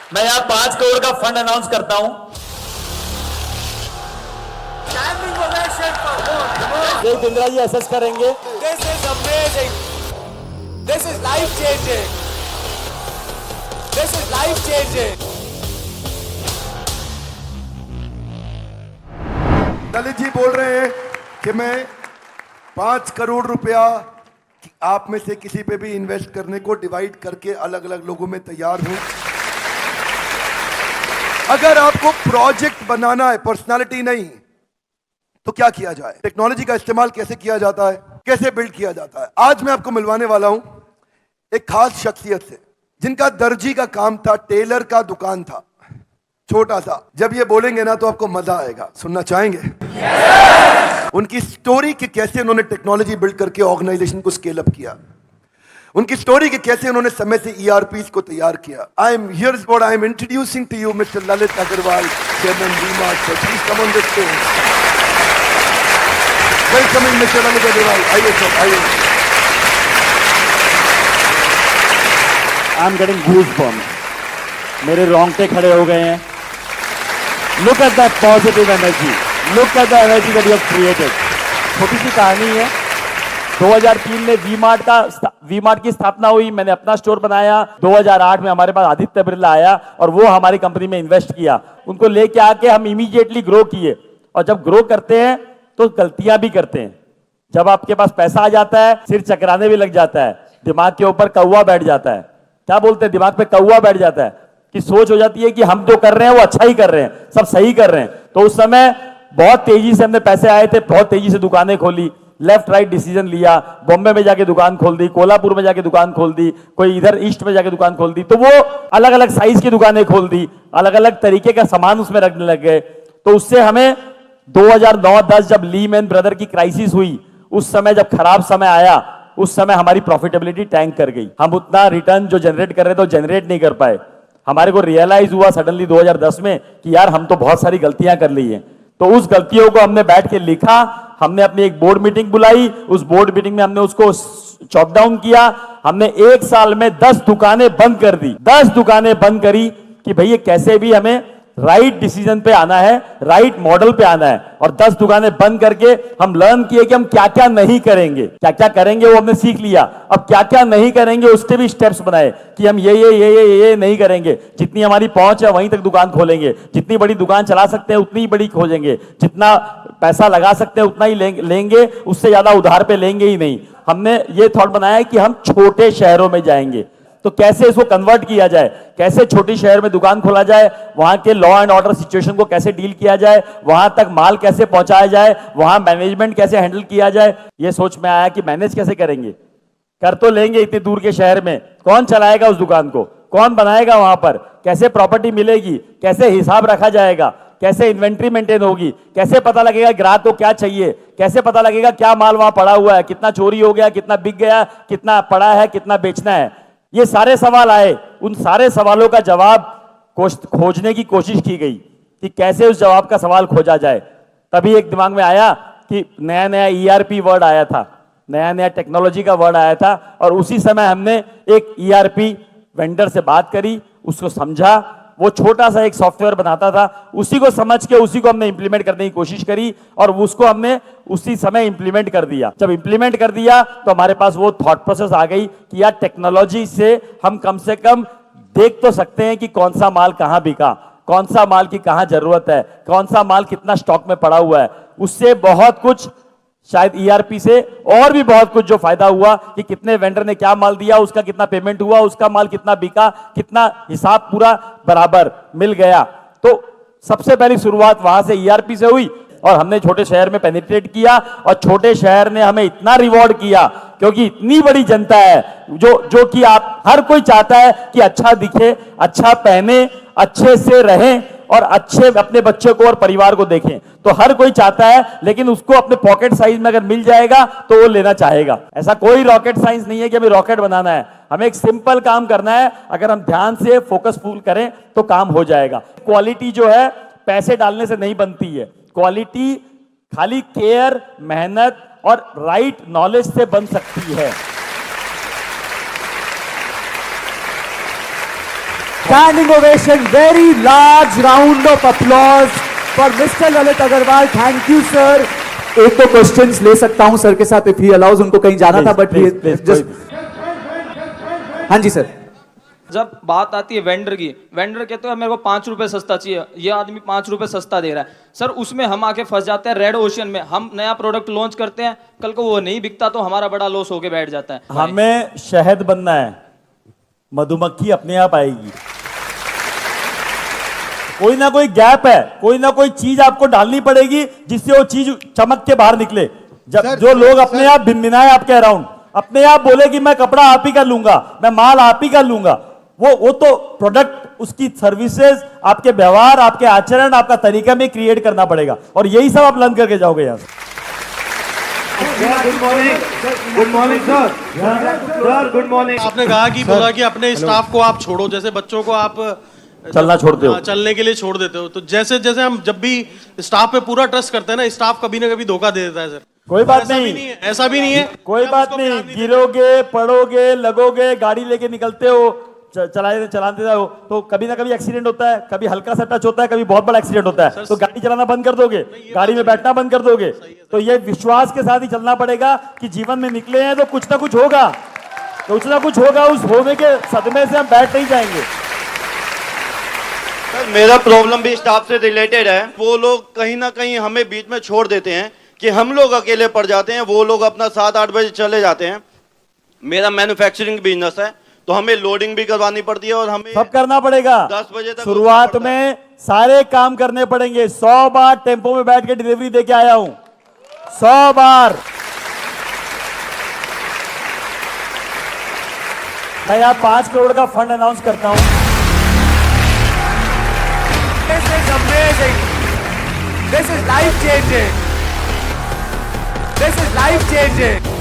मैं यहाँ 5 करोड़ का फंड अनाउंस करता हूँ। देव बिंद्रा जी असेस करेंगे। This is amazing. This is life changing. This is life changing. Lalit ji बोल रहे हैं कि मैं 5 करोड़ रुपया आप में से किसी पे भी इन्वेस्ट करने को डिवाइड करके अलग अलग लोगों में तैयार हूं। अगर आपको प्रोजेक्ट बनाना है, पर्सनालिटी नहीं, तो क्या किया जाए, टेक्नोलॉजी का इस्तेमाल कैसे किया जाता है, कैसे बिल्ड किया जाता है। आज मैं आपको मिलवाने वाला हूं एक खास शख्सियत से जिनका दर्जी का काम था, टेलर का दुकान था, छोटा सा। जब ये बोलेंगे ना तो आपको मजा आएगा। सुनना चाहेंगे? उनकी स्टोरी कि कैसे उन्होंने टेक्नोलॉजी बिल्ड करके ऑर्गेनाइजेशन को स्केल अप किया, उनकी स्टोरी कि कैसे उन्होंने समय से ईआरपीस को तैयार किया। I am here what I am introducing to you mister Lalit Agarwal, chairman V-Mart. Please come on the stage. Welcoming mister Lalit Agarwal. आइए सर, आइए। आई एम गेटिंग गूज़बम्प्स, मेरे रोंगटे खड़े हो गए हैं। Look at that positive energy, look at the energy that you have created. छोटी सी कहानी है। 2003 में वी-मार्ट की स्थापना हुई, मैंने अपना स्टोर बनाया। 2008 में हमारे पास आदित्य बिरला आया और वो हमारी कंपनी में इन्वेस्ट किया। उनको लेके आके हम इमीडिएटली ग्रो किए। और जब ग्रो करते हैं तो गलतियां भी करते हैं। जब आपके पास पैसा आ जाता है, सिर चकराने भी लग जाता है, दिमाग के ऊपर कौवा बैठ जाता है। क्या बोलते हैं, दिमाग पे कौवा बैठ जाता है कि सोच हो जाती है कि हम जो कर रहे हैं वो अच्छा ही कर रहे हैं, सब सही कर रहे हैं। तो उस समय बहुत तेजी से हमने पैसे आए थे, बहुत तेजी से दुकानें खोली, लेफ्ट राइट डिसीजन लिया। बॉम्बे में जाके दुकान खोल दी, कोल्हापुर में जाके दुकान खोल दी, कोई इधर ईस्ट में जाके दुकान खोल दी। तो वो अलग अलग साइज की दुकानें खोल दी, अलग अलग तरीके का सामान उसमें रखने लग गए। तो उससे हमें 2009-10 जब लीमैन ब्रदर की क्राइसिस हुई, उस समय जब खराब समय आया, उस समय हमारी प्रॉफिटेबिलिटी टैंक कर गई। हम उतना रिटर्न जो जनरेट कर रहे थे वो जनरेट नहीं कर पाए। हमारे को रियलाइज हुआ सडनली 2010 में कि यार हम तो बहुत सारी गलतियां कर ली हैं। तो उस गलतियों को हमने बैठ के लिखा, हमने अपनी एक बोर्ड मीटिंग बुलाई। उस बोर्ड मीटिंग में हमने उसको चॉप डाउन किया। हमने 1 साल में 10 दुकानें बंद कर दी, 10 दुकानें बंद करी कि भैया कैसे भी हमें राइट डिसीजन पे आना है, राइट मॉडल पे आना है। और 10 दुकानें बंद करके हम लर्न किए कि हम क्या क्या नहीं करेंगे, क्या क्या करेंगे वो हमने सीख लिया। अब क्या क्या नहीं करेंगे उसके भी स्टेप्स बनाए कि हम ये नहीं करेंगे। जितनी हमारी पहुंच है वहीं तक दुकान खोलेंगे, जितनी बड़ी दुकान चला सकते हैं उतनी ही बड़ी खोजेंगे, जितना पैसा लगा सकते हैं उतना ही लेंगे, उससे ज्यादा उधार पे लेंगे ही नहीं। हमने ये थॉट बनाया कि हम छोटे शहरों में जाएंगे, तो कैसे इसको कन्वर्ट किया जाए, कैसे छोटी शहर में दुकान खोला जाए, वहां के लॉ एंड ऑर्डर सिचुएशन को कैसे डील किया जाए, वहां तक माल कैसे पहुंचाया जाए, वहां मैनेजमेंट कैसे हैंडल किया जाए। ये सोच में आया कि मैनेज कैसे करेंगे, कर तो लेंगे इतनी दूर के शहर में, कौन चलाएगा उस दुकान को, कौन बनाएगा वहां पर, कैसे प्रॉपर्टी मिलेगी, कैसे हिसाब रखा जाएगा, कैसे इन्वेंट्री मेंटेन होगी, कैसे पता लगेगा ग्राहक को क्या चाहिए, कैसे पता लगेगा क्या माल वहां पड़ा हुआ है, कितना चोरी हो गया, कितना बिक गया, कितना पड़ा है, कितना बेचना है। ये सारे सवाल आए। उन सारे सवालों का जवाब खोजने की कोशिश की गई कि कैसे उस जवाब का सवाल खोजा जाए। तभी एक दिमाग में आया कि नया नया ईआरपी वर्ड आया था, नया नया टेक्नोलॉजी का वर्ड आया था। और उसी समय हमने एक ईआरपी वेंडर से बात करी, उसको समझा। वो छोटा सा एक सॉफ्टवेयर बनाता था, उसी को समझ के उसी को हमने इंप्लीमेंट करने की कोशिश करी और उसको हमने उसी समय इंप्लीमेंट कर दिया। जब इंप्लीमेंट कर दिया तो हमारे पास वो थॉट प्रोसेस आ गई कि यार टेक्नोलॉजी से हम कम से कम देख तो सकते हैं कि कौन सा माल कहां बिका, कौन सा माल की कहां जरूरत है, कौन सा माल कितना स्टॉक में पड़ा हुआ है। उससे बहुत कुछ, शायद ईआरपी से और भी बहुत कुछ जो फायदा हुआ कि कितने वेंडर ने क्या माल दिया, उसका कितना पेमेंट हुआ, उसका माल कितना बिका, कितना हिसाब पूरा बराबर मिल गया। तो सबसे पहली शुरुआत वहां से ईआरपी से हुई और हमने छोटे शहर में पेनिट्रेट किया और छोटे शहर ने हमें इतना रिवॉर्ड किया क्योंकि इतनी बड़ी जनता है जो कि आप हर कोई चाहता है कि अच्छा दिखे, अच्छा पहने, अच्छे से रहें और अच्छे अपने बच्चे को और परिवार को देखें। तो हर कोई चाहता है, लेकिन उसको अपने पॉकेट साइज में अगर मिल जाएगा तो वो लेना चाहेगा। ऐसा कोई रॉकेट साइंस नहीं है कि हमें रॉकेट बनाना है, हमें एक सिंपल काम करना है। अगर हम ध्यान से फोकसफुल करें तो काम हो जाएगा। क्वालिटी जो है पैसे डालने से नहीं बनती है, क्वालिटी खाली केयर, मेहनत और राइट नॉलेज से बन सकती है। Standing ovation, very large round of applause for Mr. Lalit Agarwal. Thank you, sir. एक तो क्वेश्चंस ले सकता हूं सर के साथ if he allows, उनको कहीं जाना था बट जस्ट हाँ जी सर। जब बात आती है वेंडर की, वेंडर कहते हैं मेरे को 5 रुपए सस्ता चाहिए, ये आदमी 5 रुपए सस्ता दे रहा है सर, उसमें हम आके फंस जाते हैं रेड ओशियन में। हम नया प्रोडक्ट लॉन्च करते हैं, कल को वो नहीं बिकता तो हमारा बड़ा लॉस होके बैठ जाता है। हमें शहद बनना है, मधुमक्खी अपने आप आएगी। कोई ना कोई गैप है, कोई ना कोई चीज आपको डालनी पड़ेगी जिससे वो चीज चमक के बाहर निकले। जब जो लोग अपने आप भिनभिनाए आपके अराउंड, अपने आप बोले कि मैं कपड़ा आप ही का लूंगा, मैं माल आप ही का लूंगा, वो तो प्रोडक्ट, उसकी सर्विसेज, आपके व्यवहार, आपके आचरण, आपका तरीका में क्रिएट करना पड़ेगा और यही सब आप लर्न करके जाओगे यहां से। Good morning sir. Sir good morning. आपने कहा कि बोला कि अपने स्टाफ को आप छोड़ो, जैसे बच्चों को आप चलना छोड़ते हो, चलने के लिए छोड़ देते हो, तो जैसे जैसे हम जब भी स्टाफ पे पूरा ट्रस्ट करते हैं ना, स्टाफ कभी ना कभी धोखा दे देता है सर। कोई बात ऐसा भी नहीं, नहीं है, ऐसा भी नहीं है, कोई आप बात उसको नहीं, प्यार देते। गिरोगे, पड़ोगे, लगोगे, गाड़ी लेके निकलते हो, चलाते हो तो कभी ना कभी एक्सीडेंट होता है, कभी हल्का सा टच होता है, कभी बहुत बड़ा एक्सीडेंट होता है, तो गाड़ी चलाना बंद कर दोगे, गाड़ी में बैठना बंद कर दोगे। तो ये विश्वास के साथ ही चलना पड़ेगा कि जीवन में निकले हैं तो कुछ ना कुछ होगा, उस होने के सदमे से हम बैठ नहीं जाएंगे। सर मेरा प्रॉब्लम भी स्टाफ से रिलेटेड है। वो लोग कहीं ना कहीं हमें बीच में छोड़ देते हैं कि हम लोग अकेले पड़ जाते हैं, वो लोग अपना 7-8 बजे चले जाते हैं। मेरा मैन्युफैक्चरिंग बिजनेस है तो हमें लोडिंग भी करवानी पड़ती है और हमें सब करना पड़ेगा। 10 बजे तक शुरुआत में सारे काम करने पड़ेंगे। 100 बार टेम्पो में बैठ के डिलीवरी देके आया हूं, 100 बार। मैं यहाँ 5 करोड़ का फंड अनाउंस करता हूं। This is amazing. This is life changing. This is life changing.